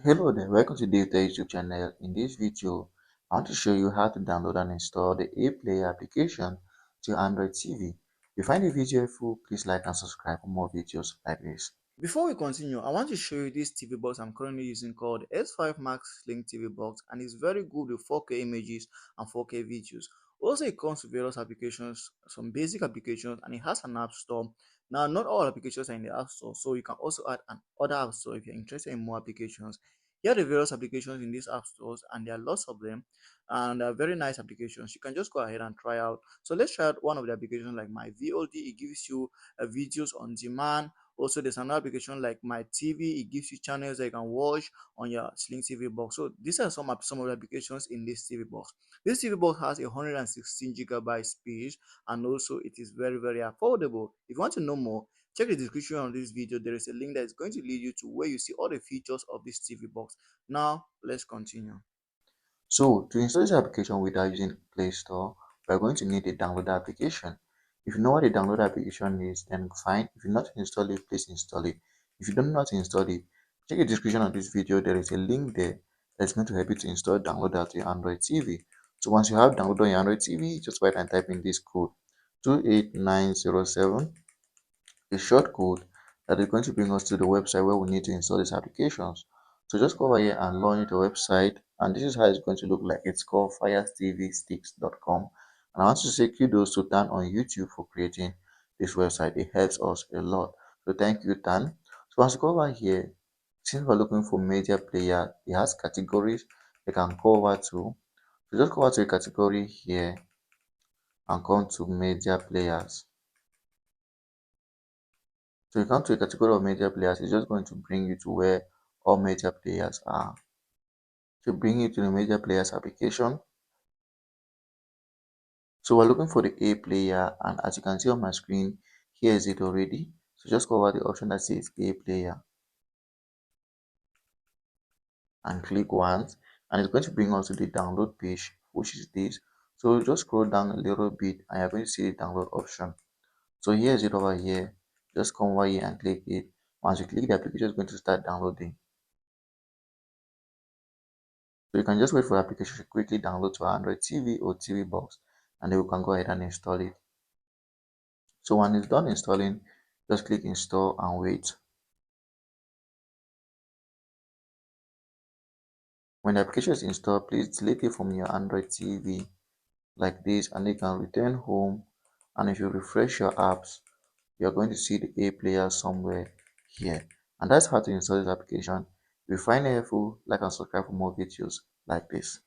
Hello there, welcome to DaveTech YouTube channel. In this video, I want to show you how to download and install the APlayer application to Android TV. If you find the video helpful, please like and subscribe for more videos like this. Before we continue, I want to show you this TV box I'm currently using called S5 Max Sling TV box, and it's very good with 4K images and 4K videos. Also, it comes with various applications, some basic applications, and it has an app store. Now, not all applications are in the app store, so you can also add an other app store if you're interested in more applications. Here are the various applications in these app stores, and there are lots of them, and they're very nice applications. You can just go ahead and try out. So let's try out one of the applications like my VOD. It gives you videos on demand. Also, there's another application like my TV. It gives you channels that you can watch on your Sling TV box. So these are some of the applications in this TV box. This TV box has a 116 gigabyte space, and also it is very affordable. If you want to know more, check the description of this video. There is a link that is going to lead you to where you see all the features of this TV box. Now let's continue. So, to install this application without using Playstore, we're going to need a download application. If you know what a download application is, then fine. If you know how to install it, please install it. If you don't know how to install it, check the description of this video. There is a link there that's going to help you to install download that to your Android TV. So once you have download on your Android TV, just write and type in this code 28907, a short code that is going to bring us to the website where we need to install these applications. So just go over here and launch the website, and this is how it's going to look like. It's called firetvsticks.com, and I want to say kudos to Dan on YouTube for creating this website. It helps us a lot, so thank you, Dan. So once you go over here, since we're looking for media player, it has categories you can go over to. So just go over to a category here and come to media players. So you come to a category of media players, it's just going to bring you to where all media players are. To bring you to the media players application. So we're looking for the A player, and as you can see on my screen, here is it already. So just go over the option that says A player and click once, and it's going to bring us to the download page, which is this. So just scroll down a little bit and you're going to see the download option. So here is it over here. Just come over here and click it. Once you click, the application is going to start downloading. So you can just wait for the application to quickly download to Android TV or TV box, and then we can go ahead and install it. So when it's done installing, just click install and wait. When the application is installed, please delete it from your Android TV like this, and you can return home. And if you refresh your apps, you're going to see the A player somewhere here. And that's how to install this application. If you find it helpful, like and subscribe for more videos like this.